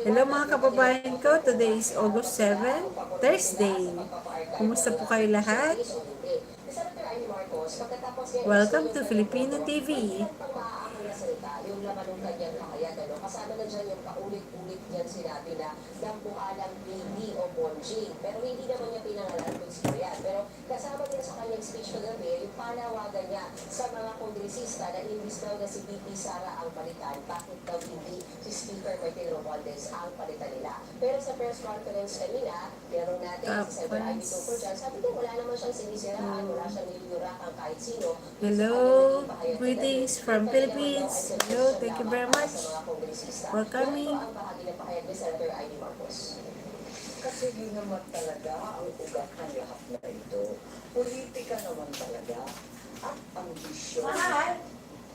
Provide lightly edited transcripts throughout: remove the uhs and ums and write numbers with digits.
Hello mga kababayan ko, today is August 7, Thursday. Kumusta po kayo lahat? Welcome to Filipino TV. Yung laman ng kanyang kahayag, kasama na dyan yung paulit-ulit dyan sinabi na dampuhalang baby o bonjing. Pero hindi naman niya pinangalan kung sino yan. Pero kasama din sa kanyang speech kagabi, yung panawagan niya sa mga kongresista na imbis daw na si VP Sara ang palitan, bakit daw hindi si Speaker Martin Romualdez ang palitan nila. Pero sa press conference kanina, tinanong natin si Senator Ivy Tupper dyan, sabi niya wala naman siyang sinisiraan, wala siyang nilulurakang kahit sino. Hello, greetings from Philippines. Hello, thank you very much for coming. Kasi yun naman talaga ang ugat ng lahat na ito. Politika naman talaga at ambisyon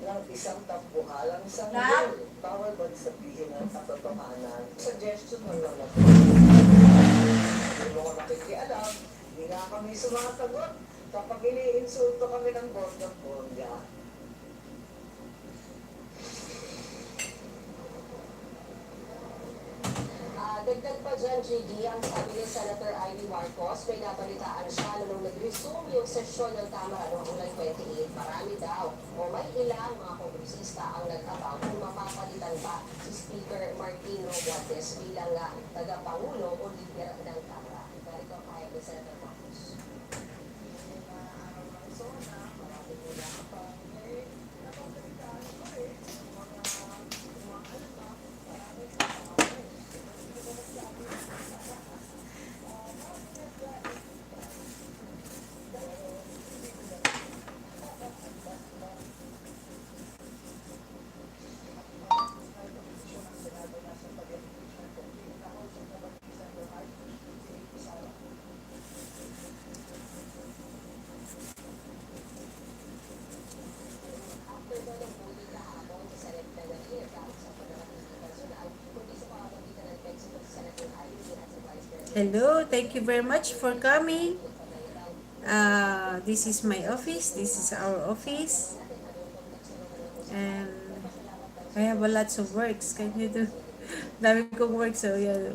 ng isang tambuhalang sanggol. Bawal bang sabihin ang katotohanan? Suggestion mo lang ako. Hindi mo ko nakikialam. Hindi nga kami sumasagot. Kapag iniinsulto kami ng bongga. Dagdag pa dyan, JD, ang sabi ni Senator Ivy Marcos, may nabalitaan siya na nung nag-resume yung sesyon ng Kamara noong July 28, marami daw o may ilang mga kongresista ang nagtabaw kung mapapalitan pa si Speaker Martin Romualdez bilang tagapangulo o leader ng Kamara. Ganito ang kahit ni Senator Marcos. Hello, thank you very much for coming. This is my office. This is our office. And I have a lots of works. Can you do? Dami kong work. So, yeah.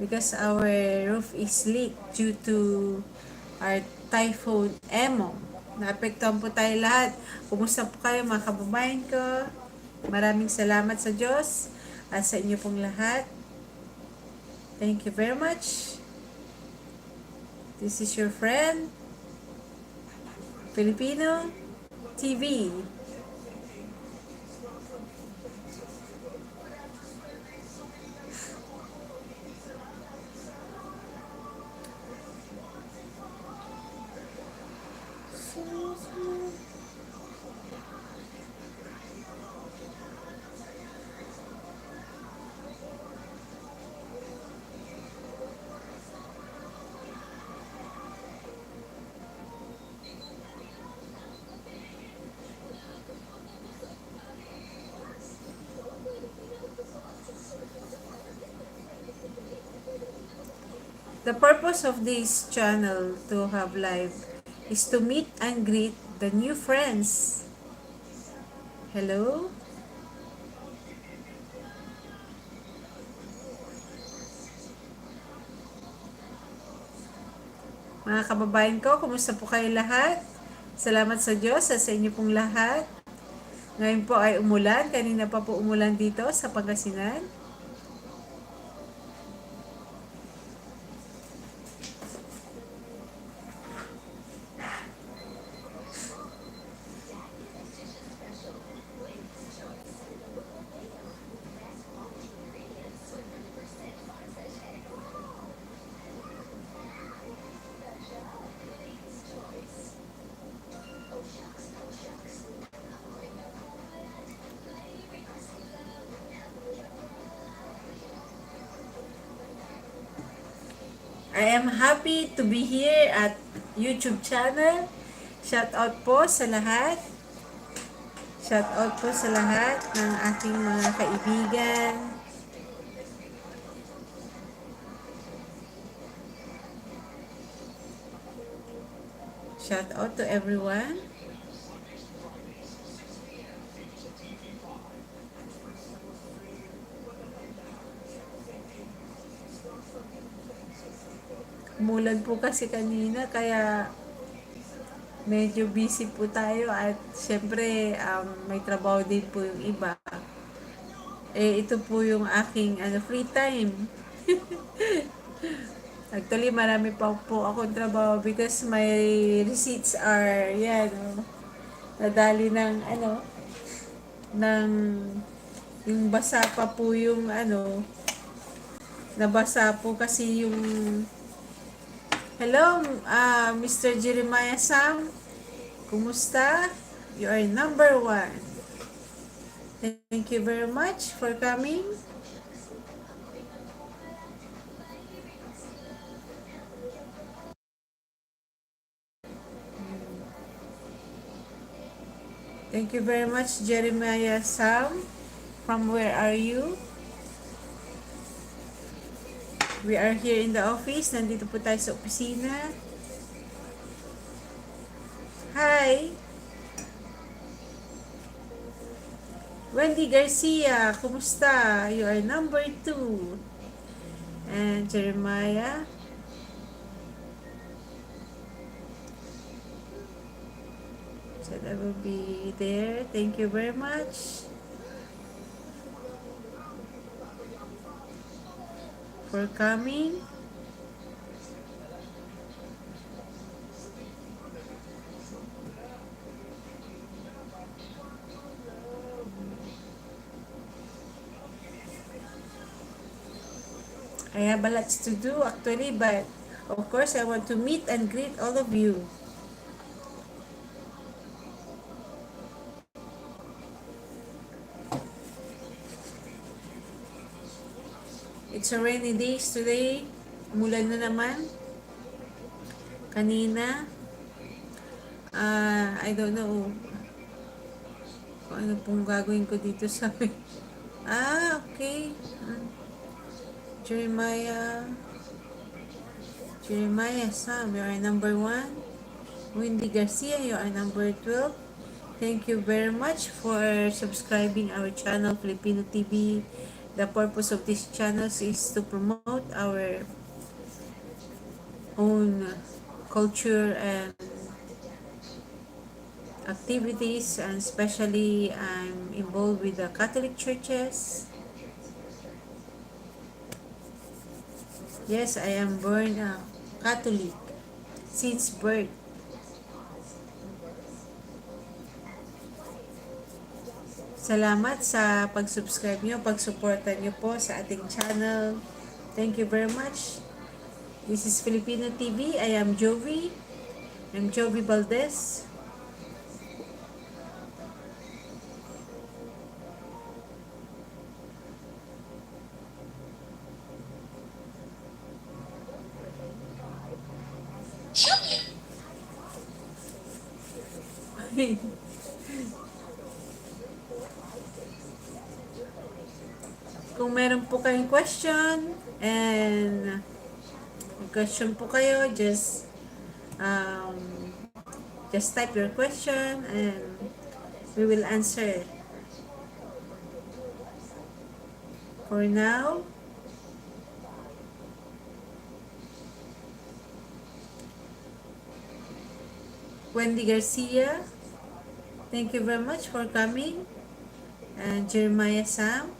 Because our roof is leaked due to our Typhoon Emo. Naapektuhan po tayo lahat. Kumusta po kayo mga kababayan ko? Maraming salamat sa Diyos at sa inyo pong lahat. Thank you very much. This is your friend, Filipino TV. The purpose of this channel to have live is to meet and greet the new friends. Hello? Mga kababayan ko, kumusta po kayo lahat? Salamat sa Diyos at sa inyo pong lahat. Ngayon po ay umulan. Kanina pa po umulan dito sa Pangasinan. I am happy to be here at YouTube channel. Shout out po sa lahat. Shout out po sa lahat ng aking mga kaibigan. Shout out to everyone. Umulan po kasi kanina, kaya medyo busy po tayo at syempre may trabaho din po yung iba. Ito po yung aking free time. Actually, marami pa po akong trabaho because my receipts are, yan, nadali ng, ng, yung basa pa po yung, nabasa po kasi yung, hello, Mr. Jeremiah Sam, kumusta? You are number one. Thank you very much for coming. Thank you very much, Jeremiah Sam. From where are you? We are here in the office. Nandito po tayo sa opisina. Hi! Wendy Garcia, kumusta? You are number 2. And Jeremiah. Said I will be there. Thank you very much for coming. I have a lot to do actually, but of course I want to meet and greet all of you. It's a rainy days today. Umulan na naman. Kanina. I don't know kung ano pong gagawin ko dito sa okay. Jeremiah Sam, you are number 1. Wendy Garcia, you are number 12. Thank you very much for subscribing our channel, Filipino TV. The purpose of this channel is to promote our own culture and activities, and especially I'm involved with the Catholic churches. Yes, I am born a Catholic since birth. Salamat sa pag-subscribe nyo, pag-suporta nyo po sa ating channel. Thank you very much. This is Filipino TV. I am Jovi. I'm Jovi Valdez. Kung meron po kayong question and question po kayo, just type your question and we will answer. For now, Wendy Garcia, thank you very much for coming. And Jeremiah Sam,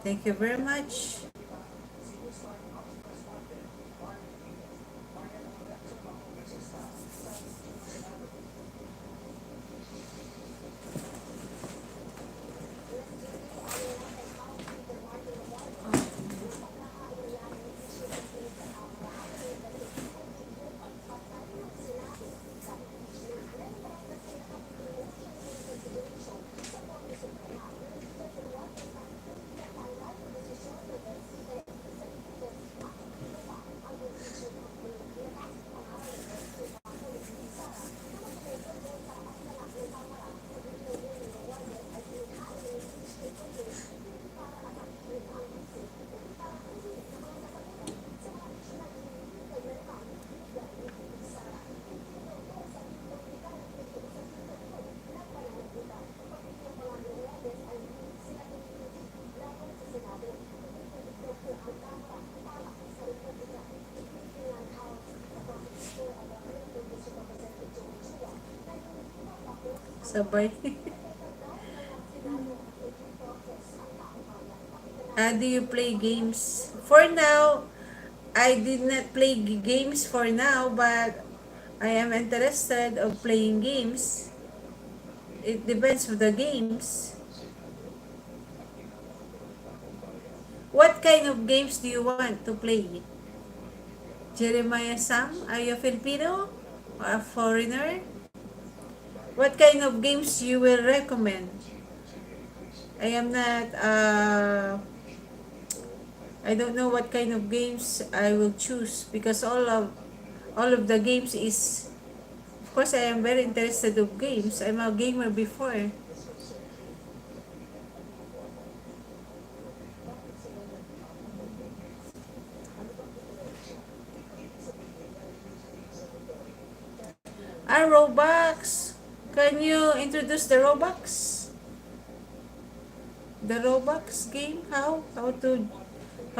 thank you very much. Sabay. Do you play games? For now, I did not play games for now, but I am interested of playing games. It depends on the games. What kind of games do you want to play? Jeremiah Sam, are you Filipino or a foreigner? What kind of games you will recommend? I am not, I don't know what kind of games I will choose because all of the games is, of course, I am very interested of games. I'm a gamer before. Robux. Can you introduce the Robux? The Robux game? How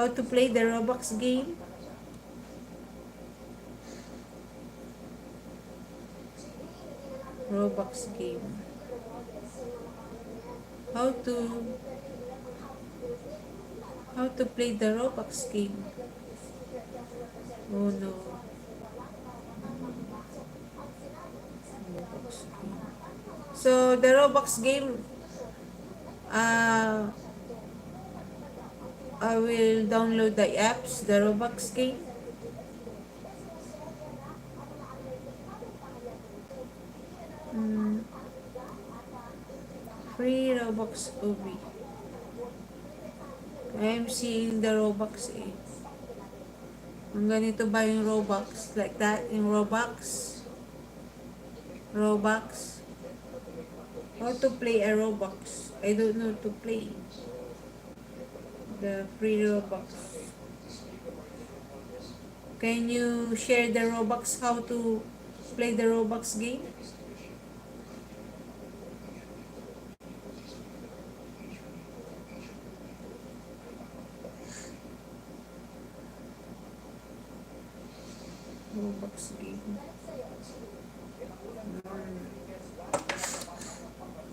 to play the Robux game? Robux game. How to how to play the Robux game? Oh no. Robux game. So the Robux game, uh, I will download the apps, the Robux game. Mm, free Robux OB. I'm seeing the Robux eh. Ang ganito ba yung Robux? Like that, yung Robux? Robux? How to play a Robux? I don't know to play. The free Robux. Can you share the Robux how to play the Robux game? Robux game.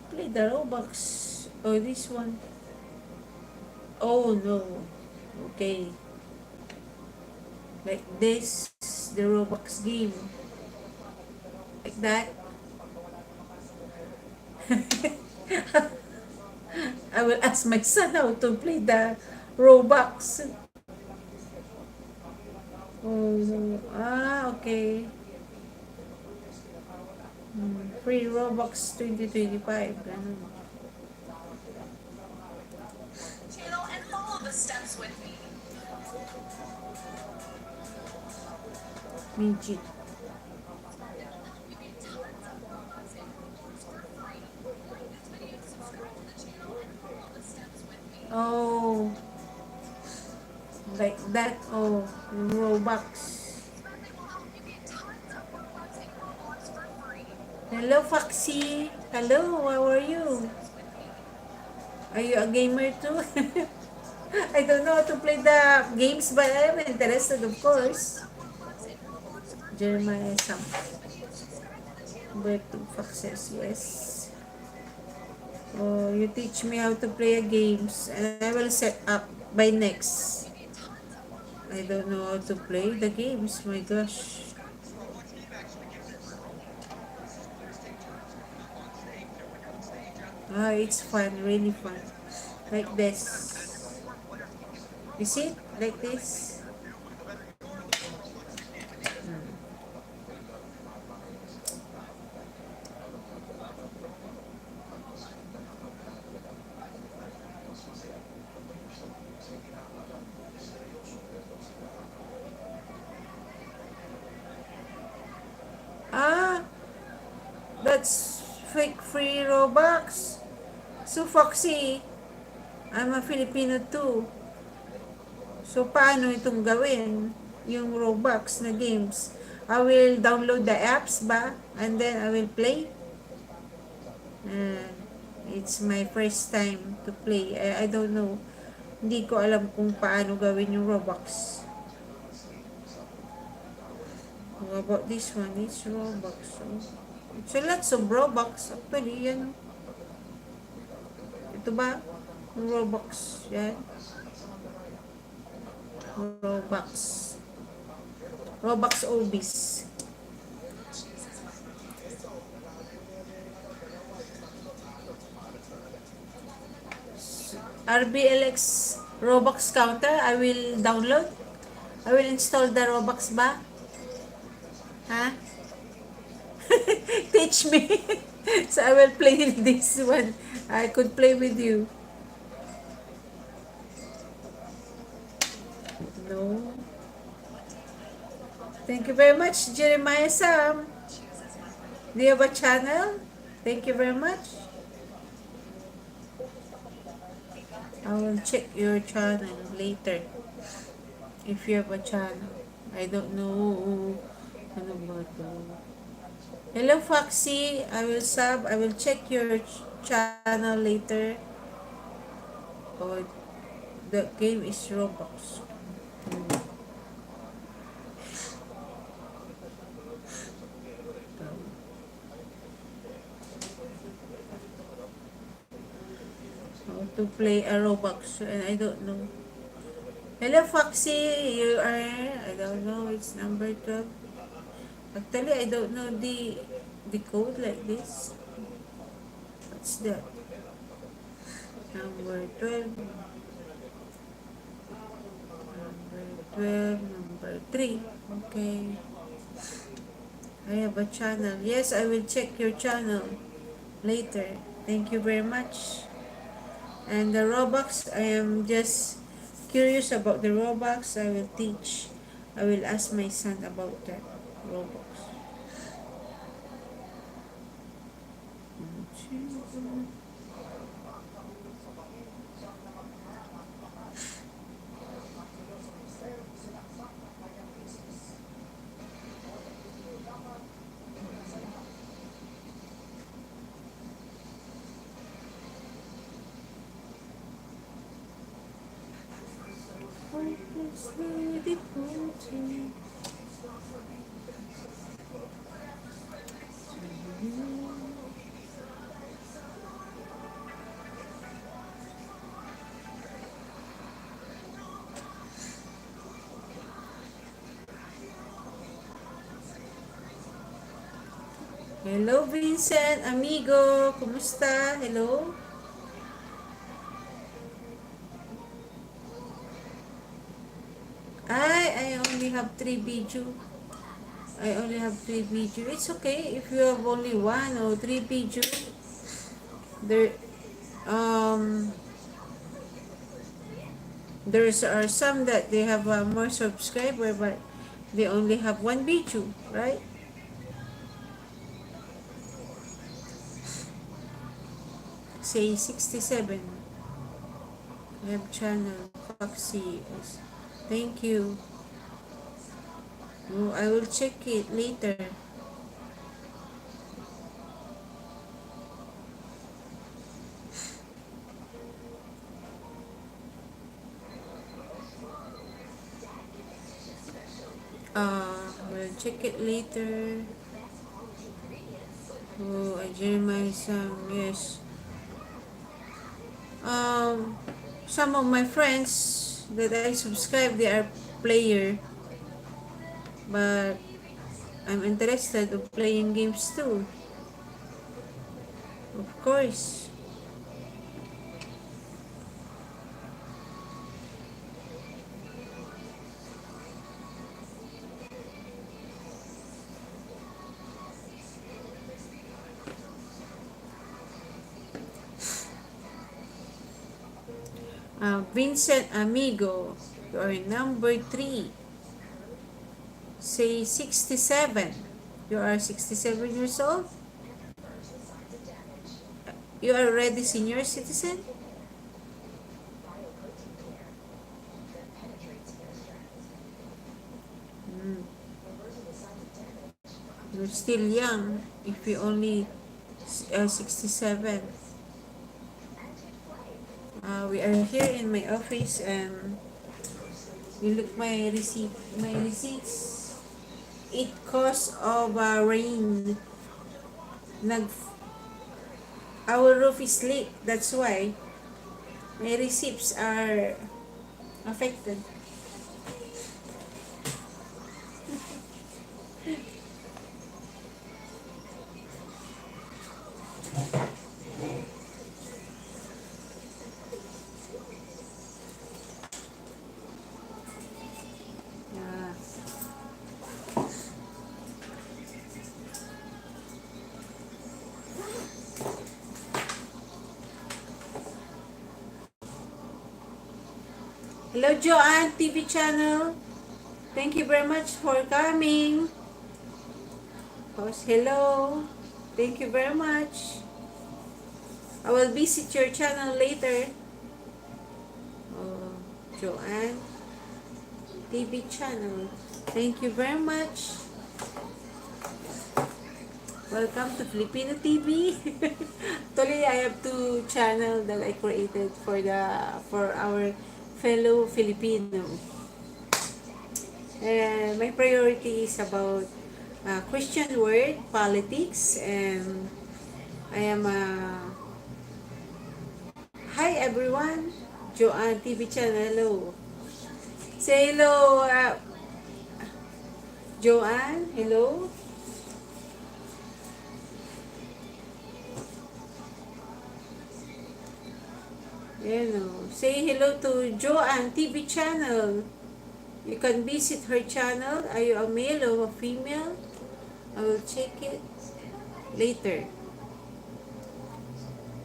Play the Robux. Oh, this one. Oh no. Okay. Like this, the Robux game. Like that. I will ask my son how to play the Robux. Oh, no. Okay. Free Robux 2025. Ganun. And follow the steps with me. Midget. Oh, like that. Oh, Robux. Hello, Foxy. Hello, how are you? Are you a gamer too? I don't know how to play the games, but I am interested, of course. Jeremiah Sam. Where to Foxes, yes. Oh, you teach me how to play games, and I will set up by next. I don't know how to play the games, my gosh. It's fun, really fun. Like this. You see? Like this. Ah, that's fake free Robux. So, Foxy, I'm a Filipino too. So, paano itong gawin? Yung Robux na games. I will download the apps ba? And then I will play. It's my first time to play. I don't know. Hindi ko alam kung paano gawin yung Robux. How about this one? It's Robux. Oh. It's a lots of Robux. Actually, yan. Ito ba? Robux. Yan. Robux. Robux Obis. RBLX Robux counter. I will download. I will install the Robux ba? Ha? Teach me. So I will play this one. I could play with you. No. Thank you very much, Jeremiah Sam. Do you have a channel? Thank you very much. I will check your channel later. If you have a channel. I don't know. Ano ba to? Hello, Foxy. I will sub. I will check your channel later. Oh, the game is Roblox. How to play a Roblox, and I don't know. Hello, Foxy. You are, I don't know, it's number 12. Actually, I don't know the code like this. What's that? Number 12. Number 12. Number 3. Okay. I have a channel. Yes, I will check your channel later. Thank you very much. And the Robux, I am just curious about the Robux. I will teach. I will ask my son about that Robux. Hello, Vincent, amigo. Kumusta? Hello? I only have 3 video. I only have 3 video. It's okay if you have only 1 or 3 video. There, um, there's are some that they have more subscriber, but they only have 1 video, right? Say 67. I have channel Foxy. Thank you. Oh, I will check it later. We'll check it later. Oh, I Jeremiah Sam, yes. Some of my friends that I subscribe, they are player, but I'm interested of playing games too. Of course. Vincent Amigo, you are number 3. Say 67. You are 67 years old? You are already senior citizen? You're still young if you only 67. We are here in my office and you look my receipts. It cost of rain. nag our roof is leak. That's why my receipts are affected. Yeah. Hello, Joanne TV channel. Thank you very much for coming. Host, hello. Thank you very much. I will visit your channel later. Oh, Joanne TV channel. Thank you very much. Welcome to Filipino TV. Actually, I have two channel that I created for our fellow Filipino. And my priority is about Christian word, politics, and I am hi everyone, Joanne TV channel. Hello. Say hello, Joanne. Hello. Say hello to Joanne TV channel. You can visit her channel. Are you a male or a female? I will check it later.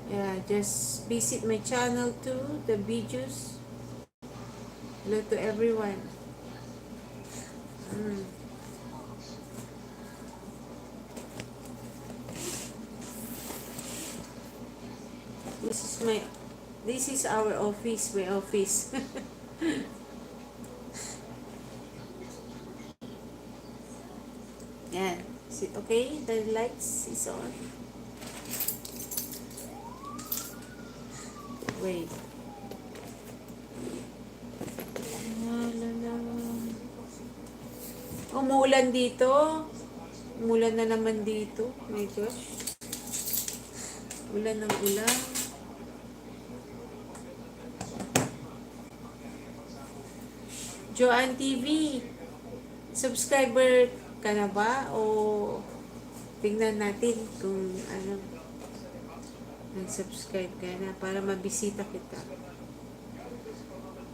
Yeah, just visit my channel too, the videos. Hello to everyone. This is this is our office, my office. Yeah. Is it okay? The lights is on. Wait. Umuulan dito. Umulan na naman dito. My gosh. Ulan ng ulan. Joanne TV. Subscriber ka na ba? O tingnan natin kung ano. Nag-subscribe ka na para mabisita kita.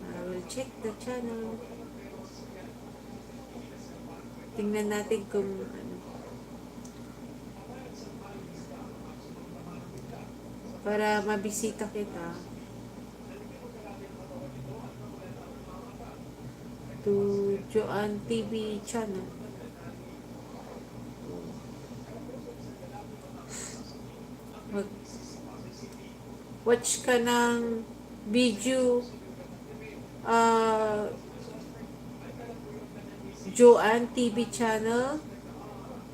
I will check the channel. Tingnan natin kung ano. Para mabisita kita. To Joanne TV channel. Watch ka ng video Joanne TV channel.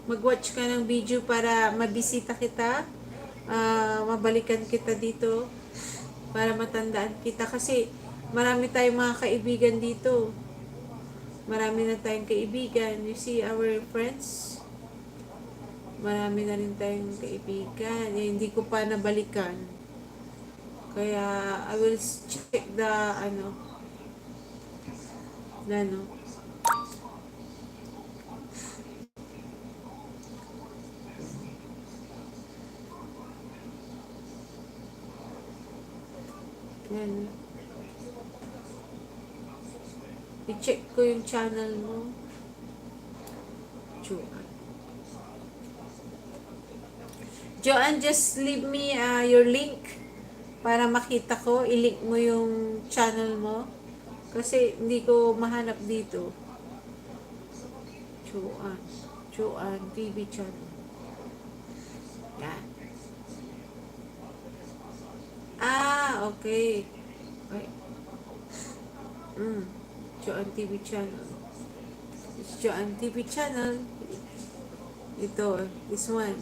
Mag-watch ka ng video para mabisita kita. Mabalikan kita dito para matandaan kita kasi marami tayong mga kaibigan dito. Marami na tayong kaibigan. You see our friends? Marami na rin tayong kaibigan. Hindi ko pa nabalikan. Kaya, I will check the, ano. Yan. I-check ko yung channel mo. Joanne, just leave me your link para makita ko. I-link mo yung channel mo. Kasi hindi ko mahanap dito. Joanne TV channel. Yan. Okay. Joanne TV channel. It's Joanne TV channel. Ito, this one.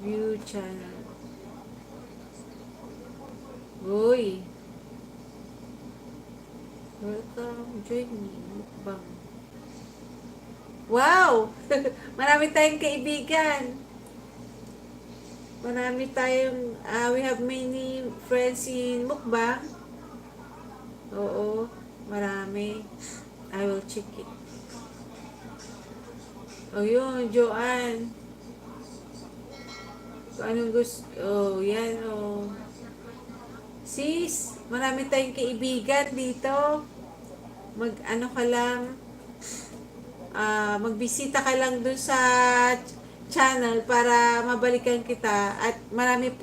View channel. Uy. Welcome. Join me. Mukbang. Wow! Marami tayong kaibigan. We have many friends in mukbang. Oo, marami. I will check it. O yun, Joanne. Kung anong gusto, yan, Sis, marami tayong kaibigan dito. Ano ka lang, magbisita ka lang dun sa channel para mabalikan kita at marami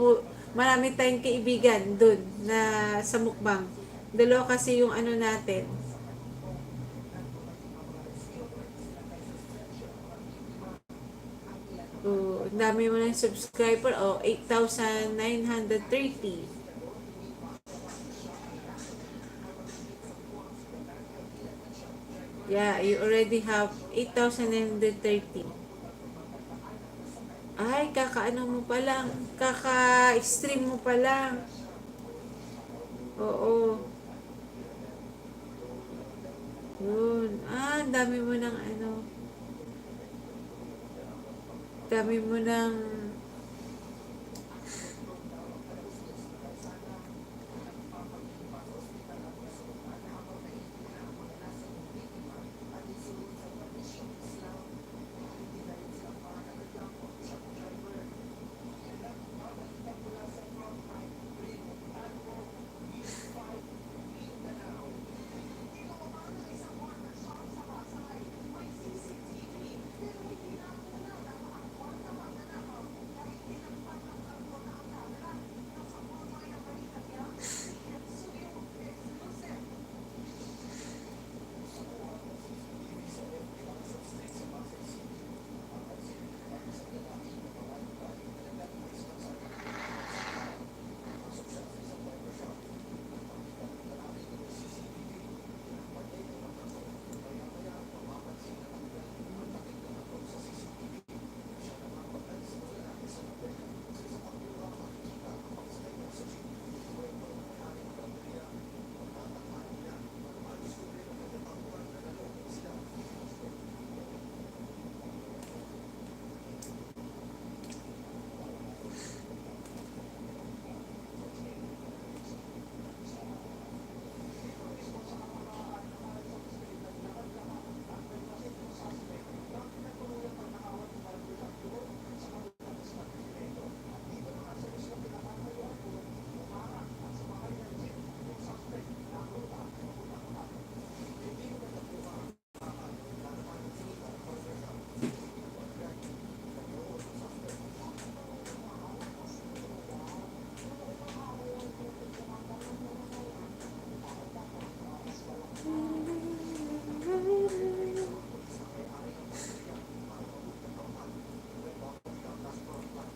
tayong kaibigan dun na sa mukbang. Dalawa kasi yung ano natin. Ang dami mo ng subscriber. 8,930. Yeah, you already have 8,930. Ay, kaka-ano mo pa lang. Kaka-stream mo pa lang. Oo. Yun. Ang dami mo ng ano. Dami mo ng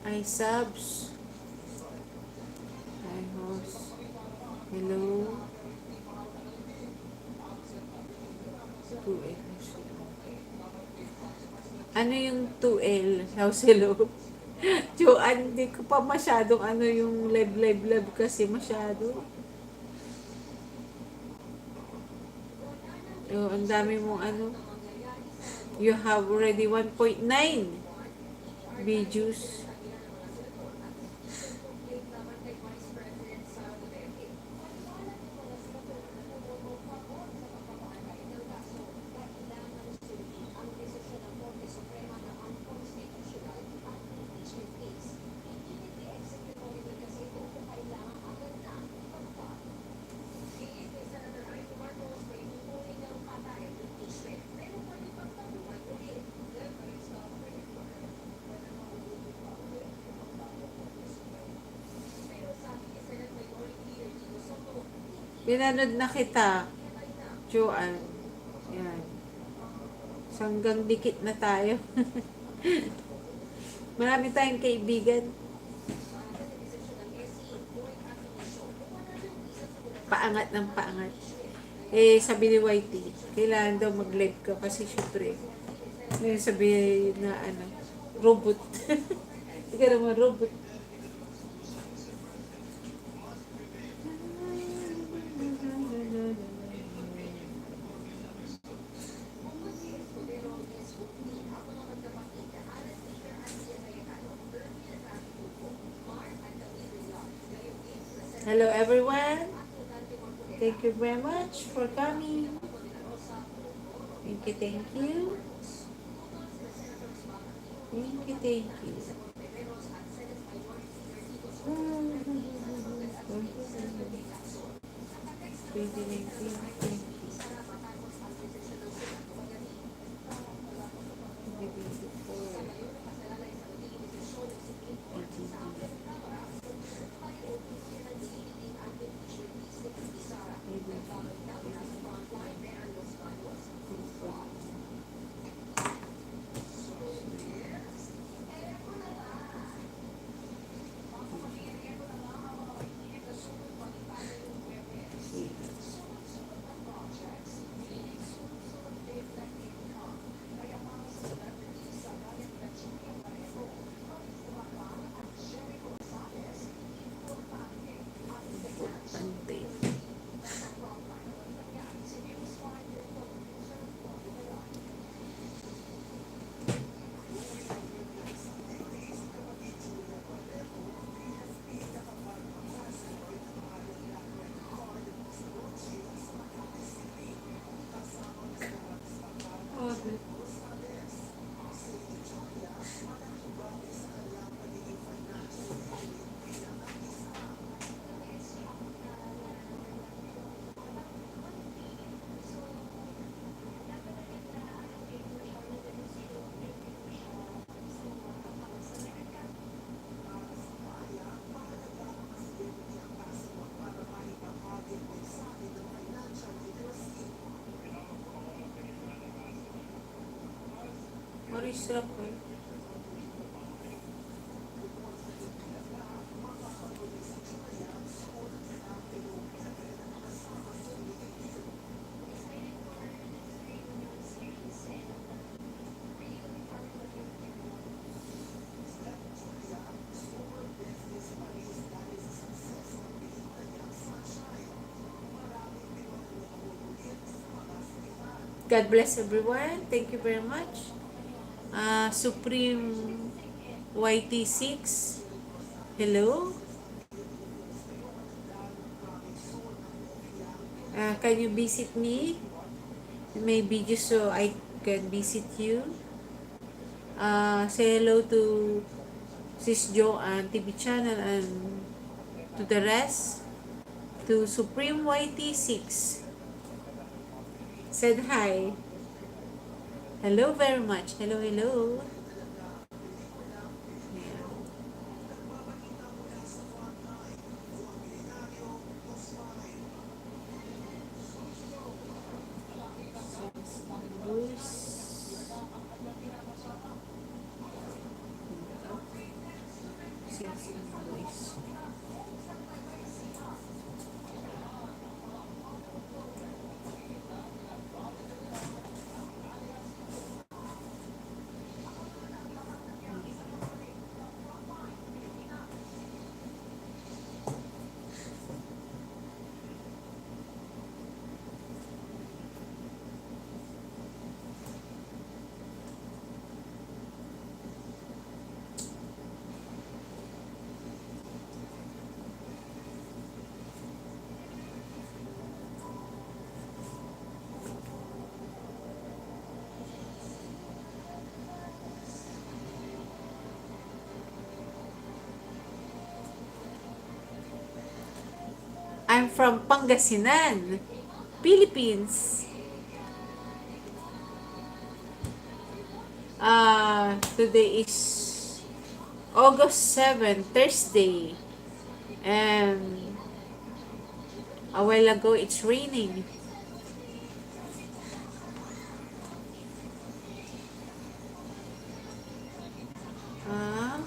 ay subs. Hi, host. Hello. 2L. Ano yung 2L? House hello? Joanne, hindi ko pa masyadong yung live kasi masyado. Ang dami mong You have already 1.9 videos. Pinanood na kita, Joanne. Yan. Hanggang dikit na tayo. Marami tayong kaibigan. Paangat ng paangat. Sabi ni Whitey, kailangan daw mag-live ka kasi syempre, sabi na robot. Hindi ka naman robot. Hello everyone. Thank you very much for coming. Thank you, thank you. Thank you, thank you. Oris ako. God bless everyone. Thank you very much. Supreme YT6. Hello. Can you visit me? My videos so I can visit you. Say hello to Sis Joanne TV channel and to the rest. To Supreme YT6. Said hi. Hello very much. Hello, hello. I'm from Pangasinan, Philippines. Today is August 7, Thursday. And a while ago, it's raining.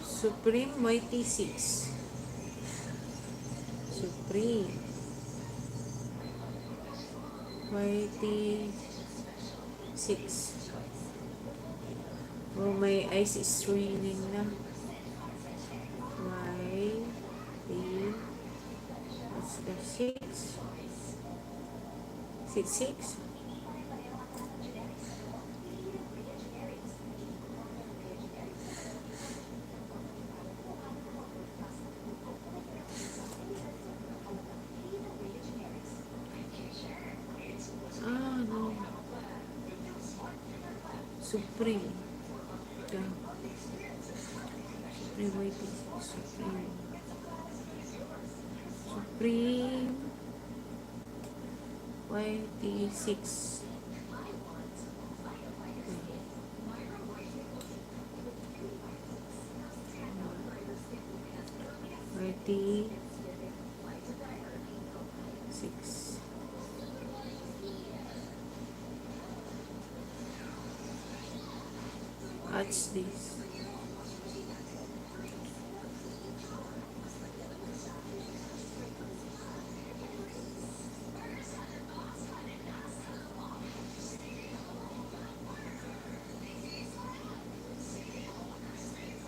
Supreme YT6. Supreme YT6. Oh, my eyes is raining na. YT6. 6. Supreme. Ito. Supreme YT. Supreme. Supreme YT6. YT6. What's this?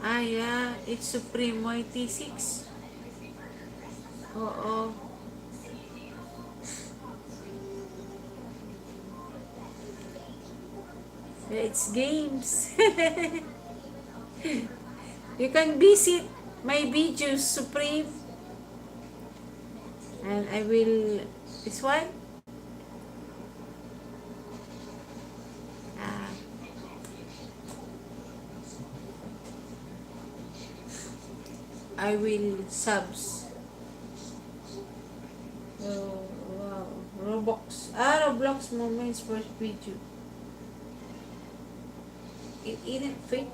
Ah, yeah. It's Supreme YT6. Oo. Yeah, it's games. You can visit my videos, Supreme. And I will... This one? Ah. I will subs. Oh, wow. Roblox moments first video. It isn't fake.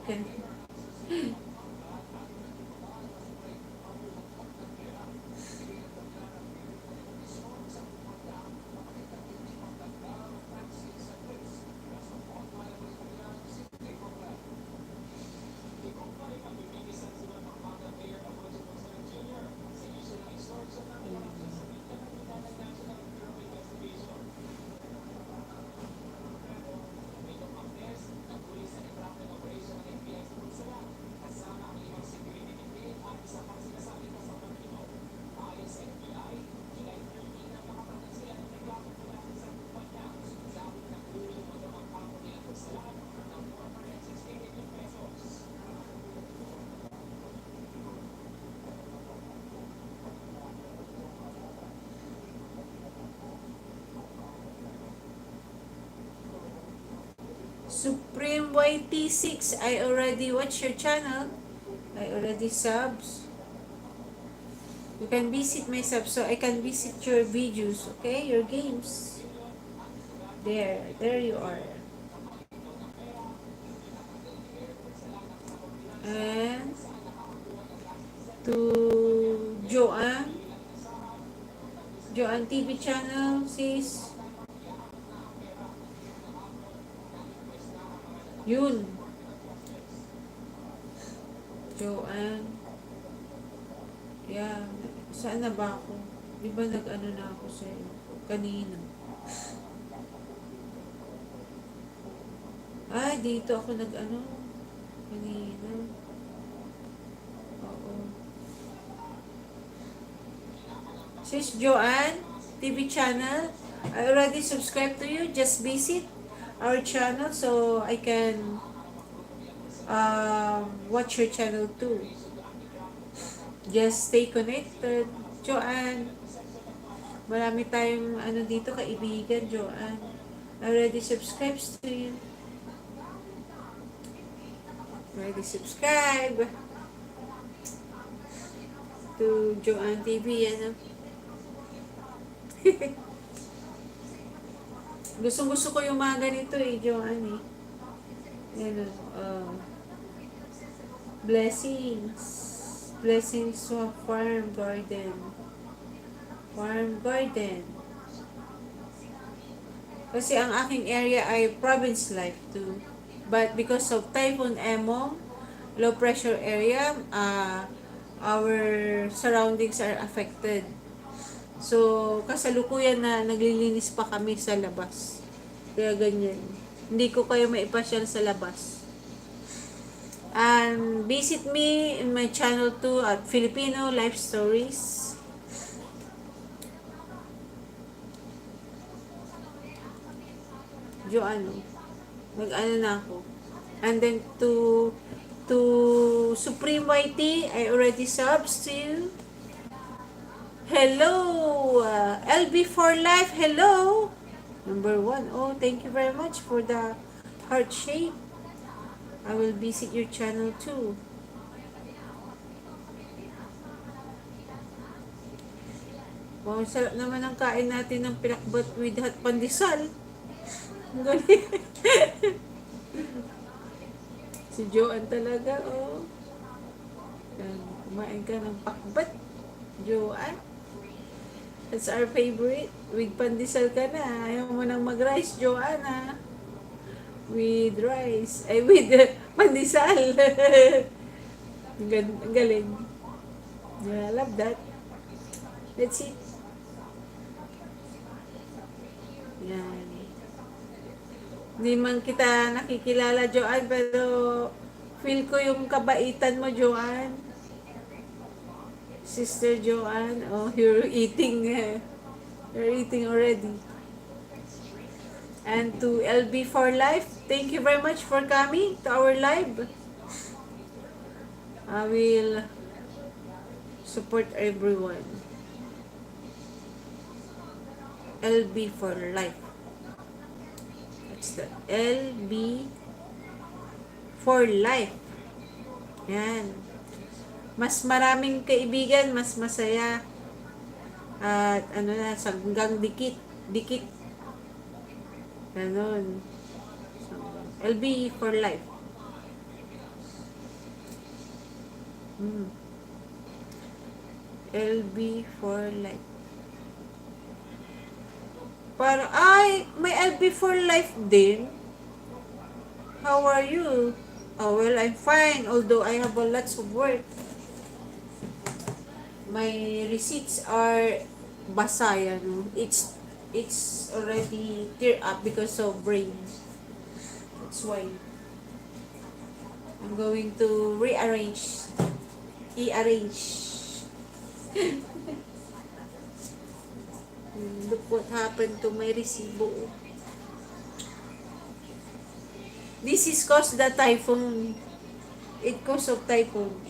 Supreme YT6, I already watch your channel. I already subs. You can visit my subs so I can visit your videos, okay? Your games. There you are. And to Joanne TV channel, sis. Yun. Joanne. Yeah. Saan na ba ako? Di ba nag-ano na ako sa'yo? Kanina. Ay, dito ako nag-ano. Kanina. Oo. Sis Joanne, TV channel, I already subscribed to you. Just visit our channel so I can watch your channel too. Just stay connected. Joanne, marami tayong ano dito, kaibigan, Joanne. I already subscribed to you. Already subscribe to Joanne TV, ano. Gusto ko yung mga ganito Joanne eh. Yan blessings. Blessings sa farm garden. Farm garden. Kasi ang aking area ay province life too. But because of Typhoon Emong, low pressure area, our surroundings are affected. So, kasalukuyan na naglilinis pa kami sa labas. Kaya ganyan. Hindi ko kayo maipasyal sa labas. And visit me in my channel too at Filipino Life Stories. Joanne, nag-ano na ako. And then to Supreme YT, I already subs to you. Hello, LB for life. Hello, number 1. Oh, thank you very much for the heart shape. I will visit your channel too. Wow, sarap naman ang kain natin ng pinakbot with hot pandesal. Ang galing. Si Joanne talaga, oh. Yan, kumain ka ng pakbat, Joanne. That's our favorite. With pandesal ka na. Ayaw mo nang mag-rice, Joanne, ha? With rice. Ay, with pandesal. Ang galing. Yeah, I love that. Let's eat. Yan. Hindi man kita nakikilala, Joanne, pero feel ko yung kabaitan mo, Joanne. Sister Joanne, oh, you're eating already. And to LB for Life, thank you very much for coming to our live. I will support everyone. LB for Life. That's the LB for Life. Yan. Mas maraming kaibigan, mas masaya. At ano na, hanggang dikit. Ganon. So, LB for Life. LB for Life. Para, ay, may LB for Life din. How are you? Oh, well, I'm fine, although I have a lots of work. My receipts are basa yan. It's already tear up because of brain. That's why I'm going to rearrange. Look what happened to my resibo. This is caused the typhoon. It caused of typhoon.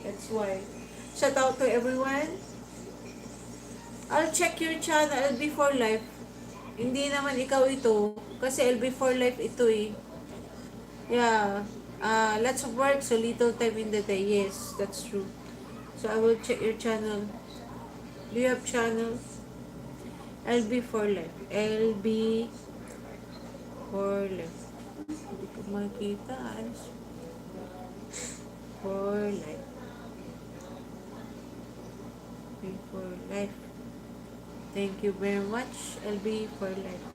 That's why. Shout out to everyone. I'll check your channel, LB for Life. Hindi naman ikaw ito. Kasi LB for Life ito eh. Yeah. Lots of work, so little time in the day. Yes, that's true. So I will check your channel. Do you have channel? LB for Life. LB for Life. Hindi ko makita. For Life. For Life. Thank you very much, LB for Life.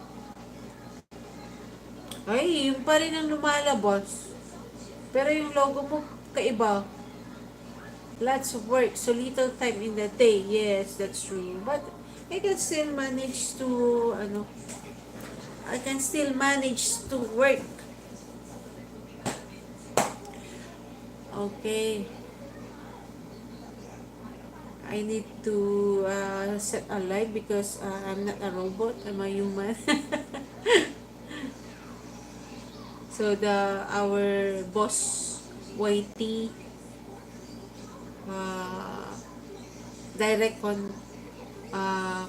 Ay, yung pa rin ang lumalabas. Pero yung logo mo kaiba. Lots of work, so little time in the day. Yes, that's true. But I can still manage to work. Okay. I need to set a live because I'm not a robot, I'm a human. So our boss YT direct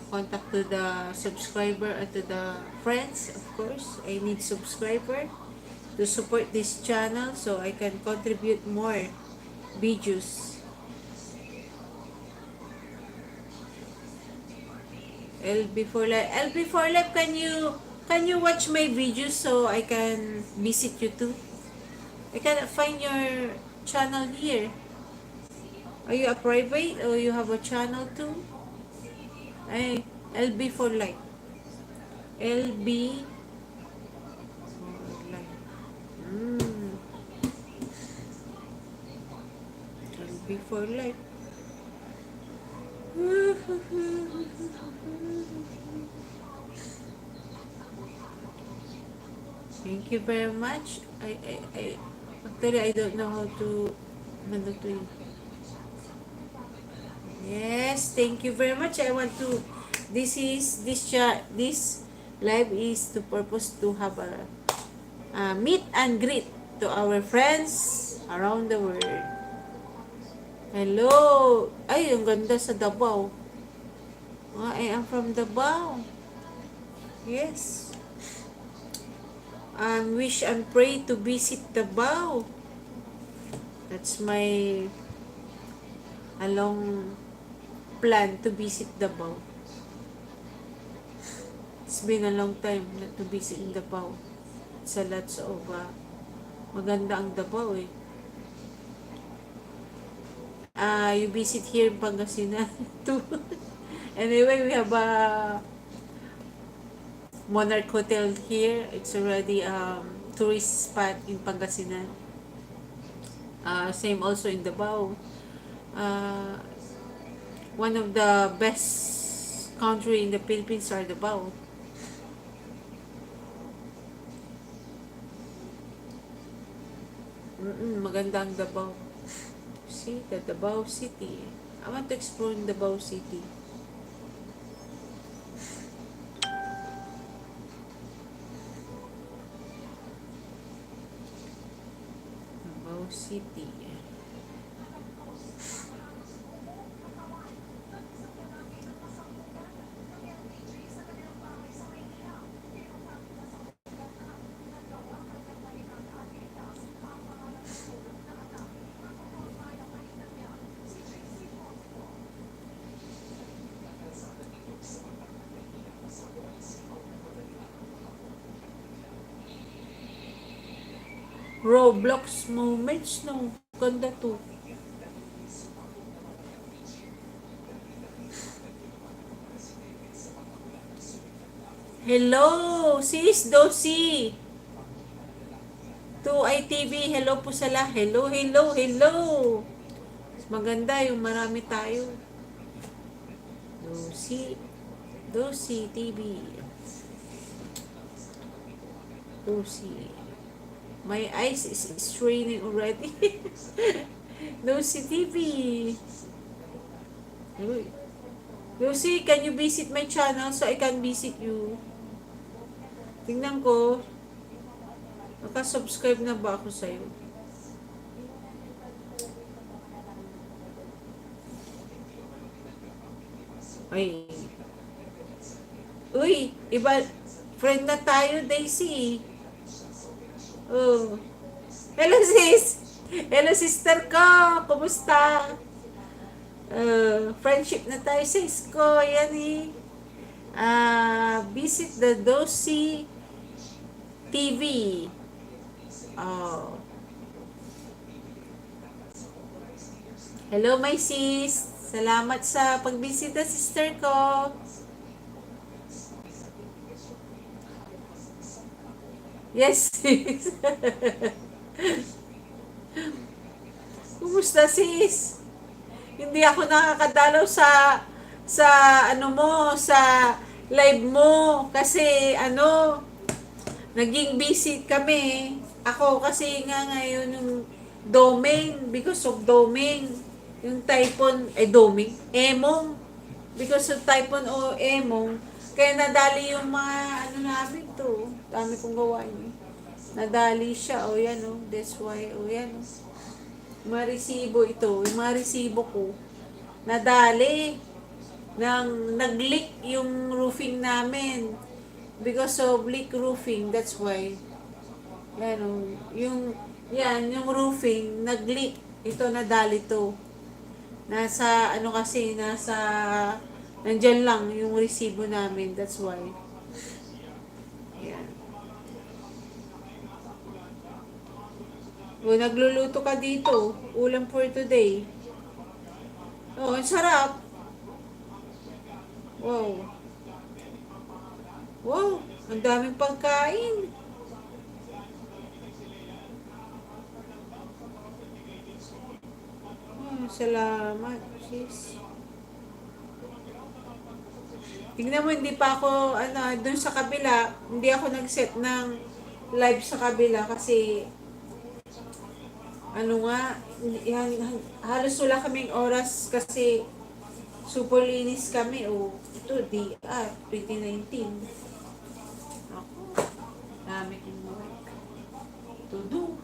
contact to the subscriber and to the friends. Of course, I need subscriber to support this channel so I can contribute more videos. LB for Life, can you watch my videos so I can visit you too? I cannot find your channel here. Are you a private or you have a channel too? Ay, LB for Life. LB for Life. LB for Life. Thank you very much. Actually, I don't know how to it. Yes, thank you very much. I want to. This live is to purpose to have a meet and greet to our friends around the world. Hello! Ay, ang ganda sa Davao. I am from Davao. Yes. wish and pray to visit Davao. That's my a long plan to visit Davao. It's been a long time not to visit in Davao. It's a lots of maganda ang Davao eh. You visit here in Pangasinan too. Anyway, we have a Monarch Hotel here. It's already tourist spot in Pangasinan. Same also in Davao. One of the best country in the Philippines are Davao. Maganda ang Davao. See, the Davao City. I want to explore in Davao City. Davao City. Roblox moments, no? Ganda to. Hello, sis Dosi. To ITV, hello po sa lahat. Hello, hello, hello. Maganda yung marami tayo. Dosi TV. Dosi. My eyes is straining already. Dosi TV. Dosi, can you visit my channel so I can visit you? Tingnan ko. Naka-subscribe na ba ako sa'yo? Ay. Uy, iba. Friend na tayo, Daisy. Oh. Hello, sis. Hello, sister ko. Kumusta? Friendship na tayo, sis ko. Yan eh. Visit the Dosi TV. Oh. Hello, my sis. Salamat sa pagbisita, sister ko. Yes, sis. Kumusta, sis? Hindi ako nakakadalaw sa ano mo, sa live mo kasi naging busy kami. Ako kasi nga ngayon yung domain, because of domain, yung typhoon, emong, because of typhoon o emong, kaya nadali yung mga namin to. Dami kong gawain. Nadali siya. Yan that's why. Yan mga resibo ito. Yung mga resibo ko. Nadali. Nag-leak yung roofing namin. Because of leak roofing. That's why. Yung roofing, nag-leak. Ito, nadali to. Nasa nandyan lang yung resibo namin. That's why. Yan. Nagluluto ka dito. Ulam for today. Ang sarap. Wow. Wow, ang daming pagkain. Salamat, sis. Tingnan mo, hindi pa ako, dun sa kabila, hindi ako nag-set ng live sa kabila kasi, halos wala kaming oras kasi super linis kami. Ito, 2019. Ako, dami kong work to do.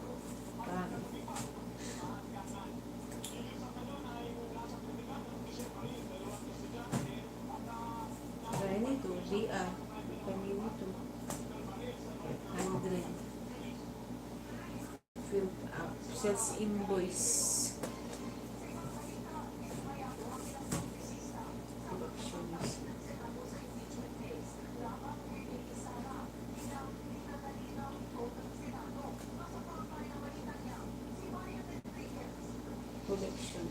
Kami nito, 100. sales invoice. Collection.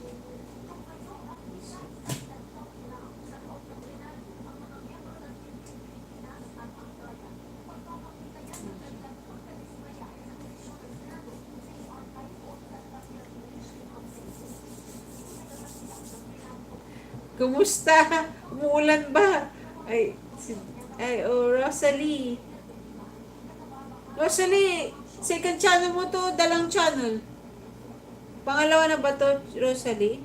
Kumusta? Umuulan ba? Rosalie. Rosalie, second channel mo to, dalang channel. Pangalawa na ba to, Rosalie?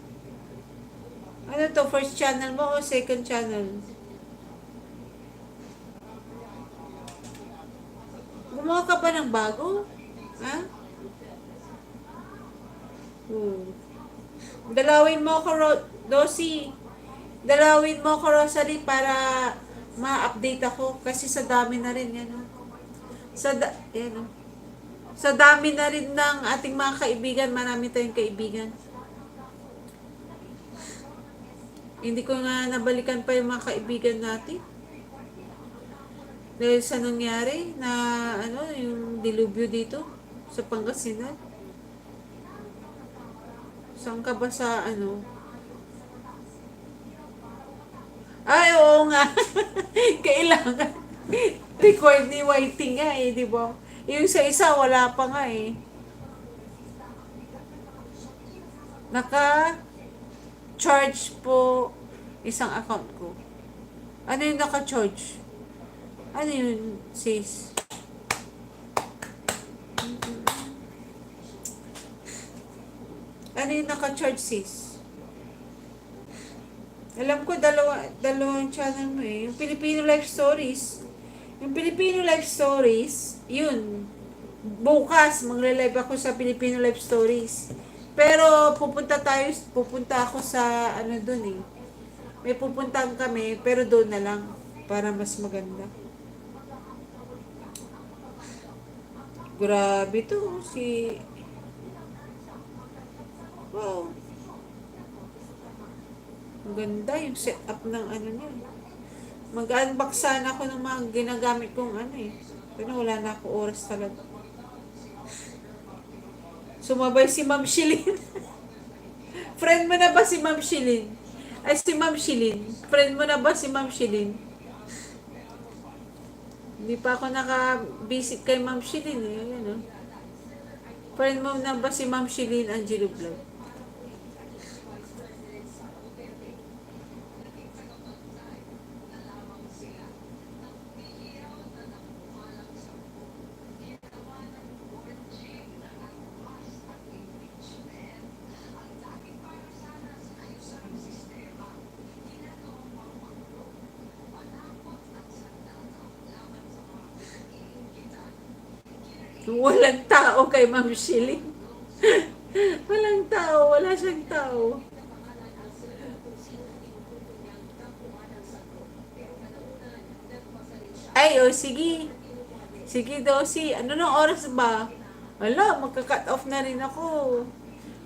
Ano to, first channel mo o second channel? Gumawa ka ba ng bago? Ha? Dalawin mo ako, Dosi. Dalawin mo ako, Rosalie, para ma-update ako. Kasi sa dami na rin yan. Yan, sa dami na rin ng ating mga kaibigan. Marami tayong kaibigan. Hindi ko nga nabalikan pa yung mga kaibigan natin. Dahil sa nangyari na yung dilubyo dito sa Pangasinan. Saan ka ba sa Ay, oo nga. Kailangan. Record ni Whiting nga di ba? Yung sa isa, wala pa nga Naka-charge po isang account ko. Ano yung naka-charge? Ano yun, sis? Ano yung naka-charge, sis? Alam ko, dalawang channel mo Yung Filipino Life Stories. Yung Filipino Life Stories, yun. Bukas, magla-live ako sa Filipino Life Stories. Pero, pupunta ako sa, dun May pupuntahan kami, pero doon na lang. Para mas maganda. Grabe to, Wow. Ang ganda yung setup ng niya. Mag-unbox sana ako ng mga ginagamit kong Pero wala na ako oras talaga. Sumabay si Ma'am Shilin. Friend mo na ba si Ma'am Shilin? Si Ma'am Shilin. Friend mo na ba si Ma'am Shilin? Hindi pa ako naka-visit kay Ma'am Shilin Friend mo na ba si Ma'am Shilin Angelo Vlog? Walang tao kay Ma'am Shilin. Walang tao, wala siyang tao. Sige. Sige, Dosi. Ano nang oras ba? Wala, magka-cut off na rin ako.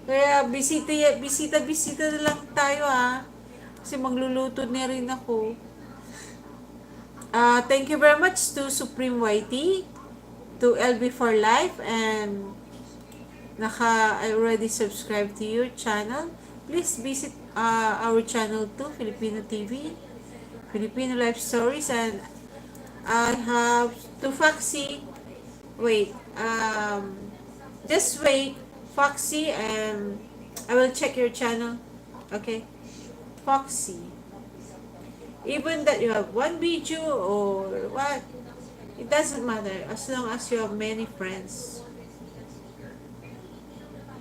Kaya bisita na lang tayo Kasi magluluto na rin ako. Thank you very much to Supreme YT, to LB for Life, and I already subscribed to your channel. Please visit our channel too, Filipino TV, Filipino Life Stories, and I have to Foxy. Wait, just wait, Foxy, and I will check your channel. Okay, Foxy. Even that you have one video or what, it doesn't matter as long as you have many friends.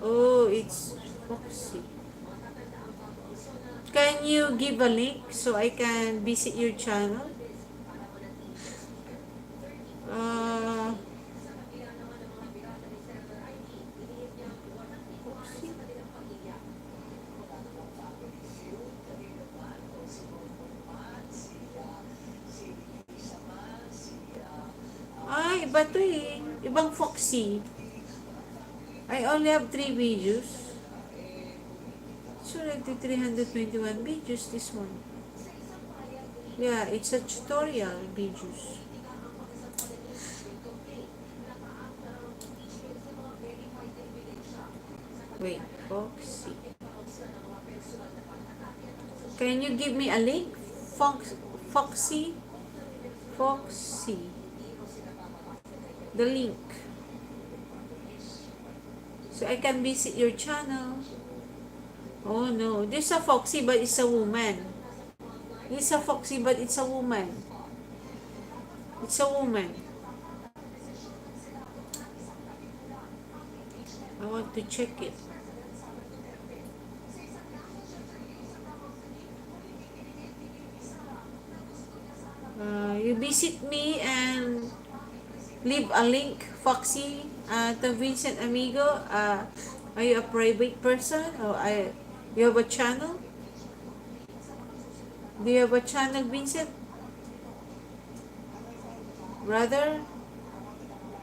Oh, it's Foxy. Can you give a link so I can visit your channel? Iba to Ibang Foxy. I only have 3 videos. It's already 321 videos, this one. Yeah, it's a tutorial videos. Wait, Foxy. Can you give me a link? Foxy? Foxy. The link. So I can visit your channel. Oh no, this is a Foxy but it's a woman. This is a Foxy but it's a woman. It's a woman. I want to check it. You visit me and leave a link, Foxy, to Vincent Amigo. Are you a private person or you have a channel? Do you have a channel, Vincent? Brother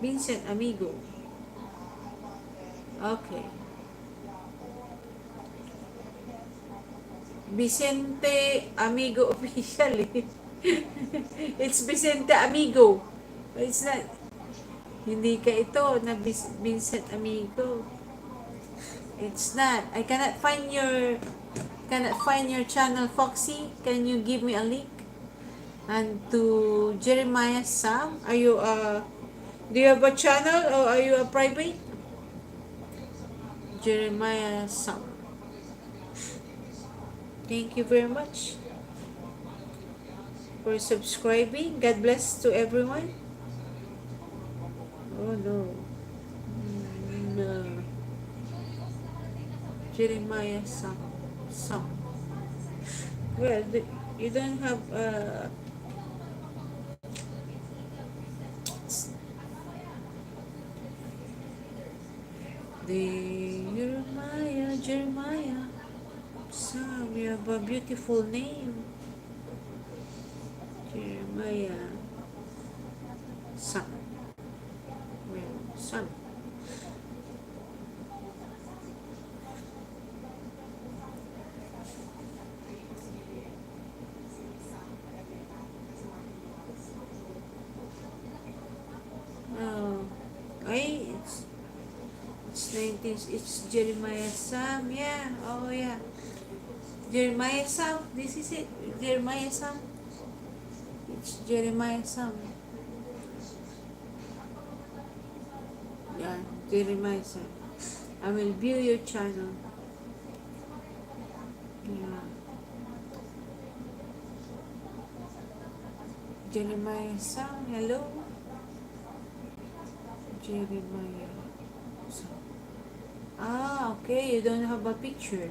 Vincent Amigo. Okay. Vicente Amigo officially. It's Vicente Amigo. It's not. Hindi ka ito na Vincent Amigo. It's not. I cannot find your channel, Foxy. Can you give me a link? And to Jeremiah Sam, are you do you have a channel or are you a private? Jeremiah Sam. Thank you very much for subscribing. God bless to everyone. Oh no. No. Jeremiah Sam. Well, you don't have Jeremiah Sam, you have a beautiful name. Jeremiah Sam. Well, Sam. Oh, ay, it's Jeremiah Sam, yeah, oh yeah. Jeremiah Sam, this is it, Jeremiah Sam. It's Jeremiah Sam. Yeah, Jeremiah Sam. I will view your channel. Yeah. Jeremiah Sam, hello. Jeremiah Sam. Ah, okay, you don't have a picture.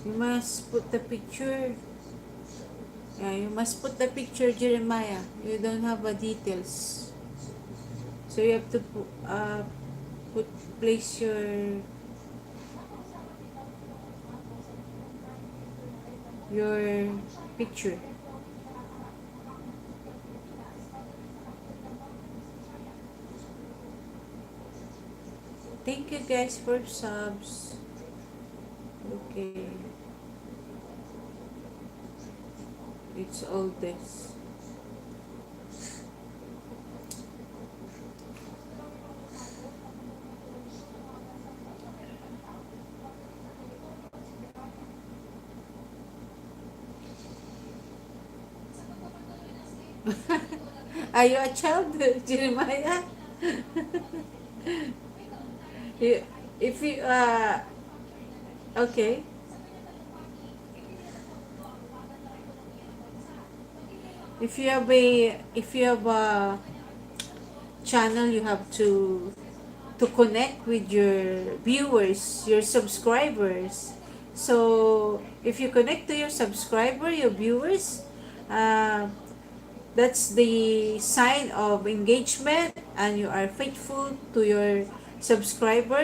You must put the picture. Yeah, you must put the picture, Jeremiah. You don't have a details. So you have to place your picture. Thank you guys for subs. Okay. It's all this. Are you a child, Jeremiah? If you okay. If you have a channel, you have to connect with your viewers, your subscribers. So if you connect to your subscriber, your viewers, that's the sign of engagement, and you are faithful to your subscriber.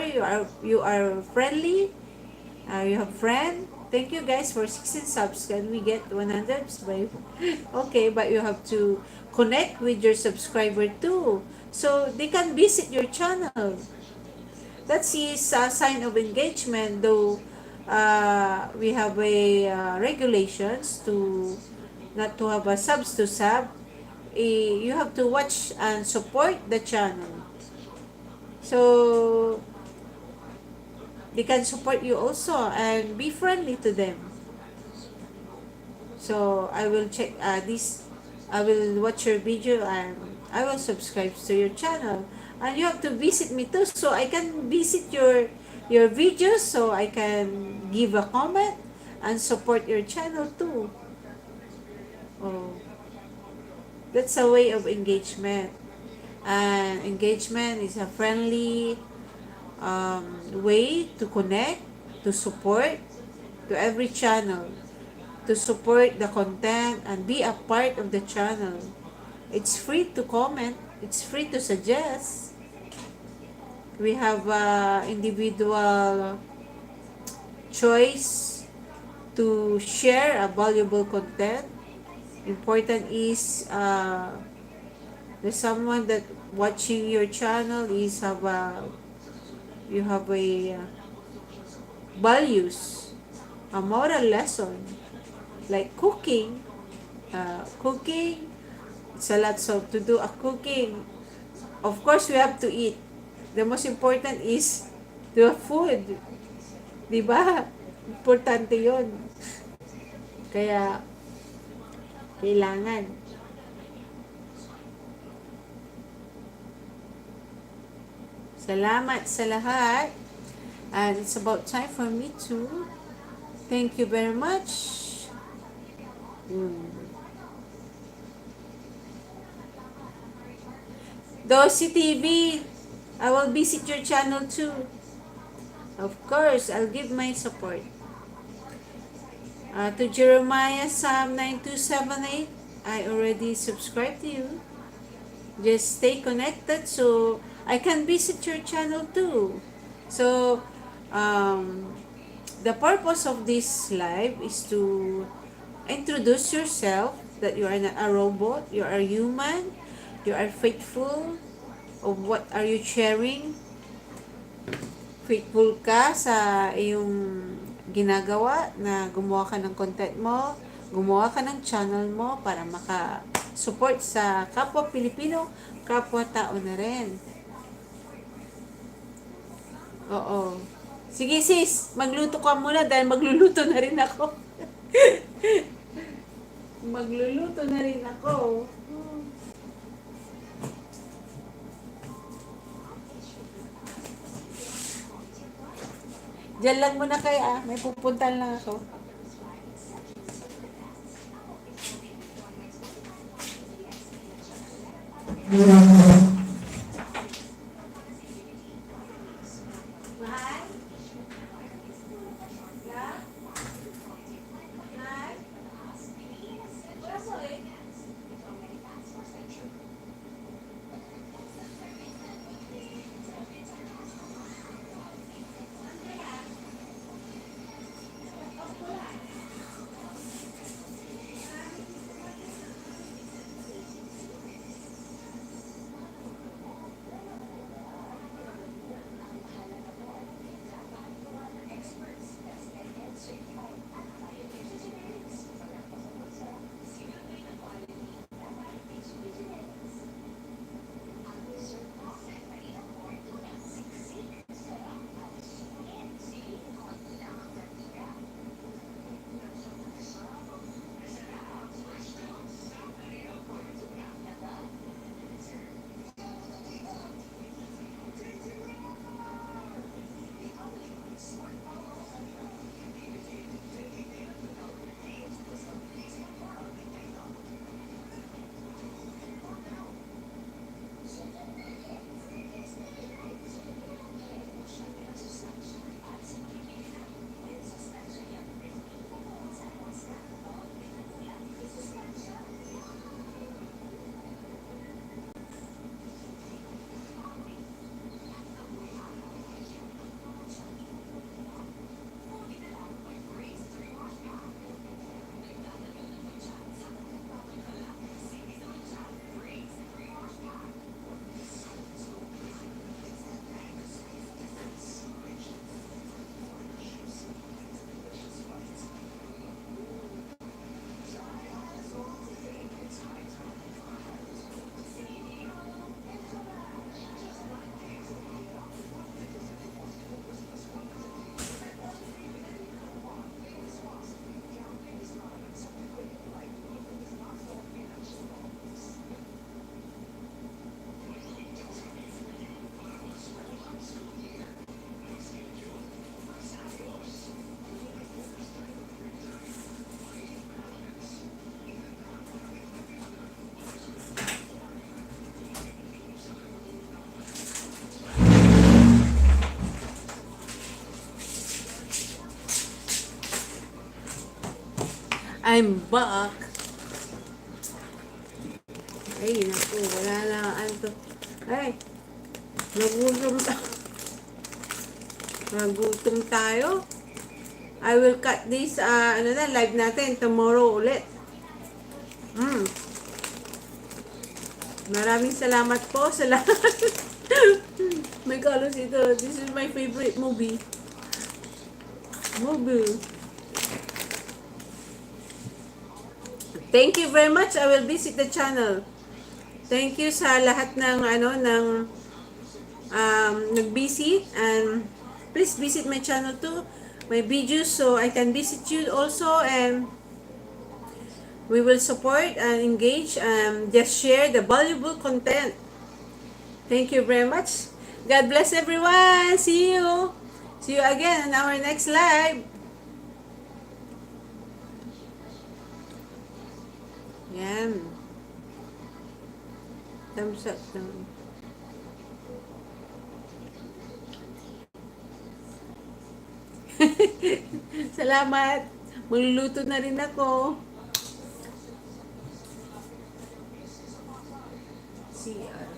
You are friendly. You have friend. Thank you guys for 16 subs. Can we get 100 subscribe? Okay, but you have to connect with your subscriber too, so they can visit your channel. That is a sign of engagement, though we have a regulations to not to have a subs to sub. You have to watch and support the channel. So they can support you also and be friendly to them. So I will check this. I will watch your video and I will subscribe to your channel. And you have to visit me too, so I can visit your videos, so I can give a comment and support your channel too. Oh, that's a way of engagement. And engagement is a friendly way to connect, to support to every channel, to support the content and be a part of the channel. It's free to comment, it's free to suggest. We have individual choice to share a valuable content. Important is there's someone that watching your channel is have a you have a values, a moral lesson like cooking. Cooking, it's a lot, so to do a cooking, of course we have to eat. The most important is the food, di ba? Importante yon. Kaya kailangan. Salamat sa lahat. And it's about time for me to thank you very much. Dosi TV, I will visit your channel too. Of course, I'll give my support. To Jeremiah Psalm 9278, I already subscribed to you. Just stay connected so I can visit your channel too. So, the purpose of this live is to introduce yourself, that you are not a robot, you are human, you are faithful of what are you sharing. Faithful ka sa iyong ginagawa, na gumawa ka ng content mo, gumawa ka ng channel mo para maka-support sa kapwa Pilipino, kapwa tao na rin. Oo. Sige sis, magluto ka muna dahil magluluto na rin ako. Magluluto na rin ako. Diyan lang muna kaya, may pupuntan lang ako. I'm back. Ay, naku, wala na. Ano to? Ay, nagutom nagutom tayo. I will cut this, live natin tomorrow ulit. Maraming salamat po sa lahat. May kalos ito. This is my favorite movie. Thank you very much. I will visit the channel. Thank you sa lahat ng nag-visit, and please visit my channel too. My videos, so I can visit you also, and we will support and engage and just share the valuable content. Thank you very much. God bless everyone. See you. See you again in our next live. Yan. Thumbs up. Salamat. Magluluto na rin ako. CR.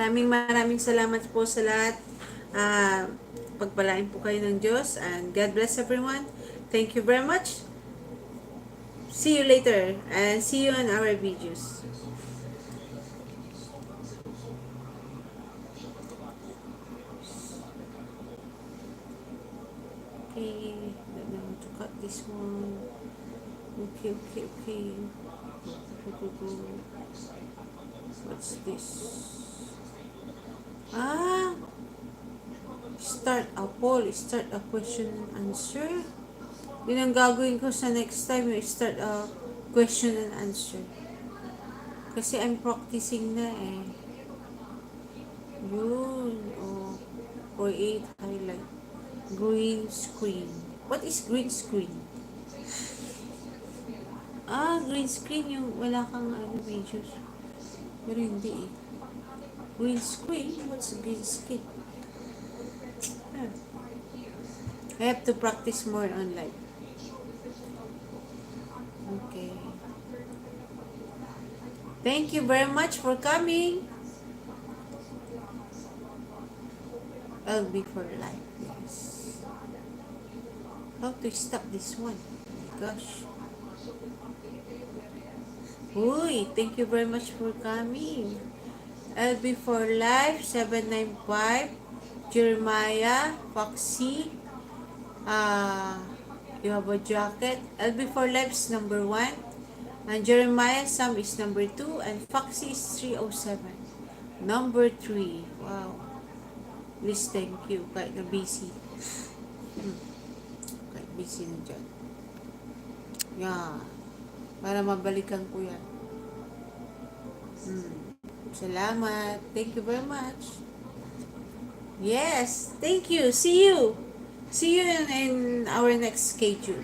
Maraming salamat po sa lahat. Pagpalain po kayo ng Diyos, and God bless everyone. Thank you very much. See you later, and see you on our videos. Okay, I don't know to cut this one. Okay. What's this? Start a poll, start a question and answer. Yun ang gagawin ko sa next time, yung start a question and answer. Kasi I'm practicing na eh. Yun, create highlight. Green screen. What is green screen? Green screen yung wala kang videos. Pero hindi eh. Green screen? What's green screen? I have to practice more online. Okay. Thank you very much for coming. I'll be for life. Yes. How to stop this one? Gosh. Uy, thank you very much for coming. LB for Life 795, Jeremiah, Foxy, you have a jacket. LB for Life is number 1, and Jeremiah Sam is number 2, and Foxy is 307, number 3. Wow. Please, thank you. Kahit na busy. Kahit busy na dyan. Yeah. Para mabalikan ko yan. Salamat. Thank you very much. Yes. Thank you. See you. See you in our next schedule.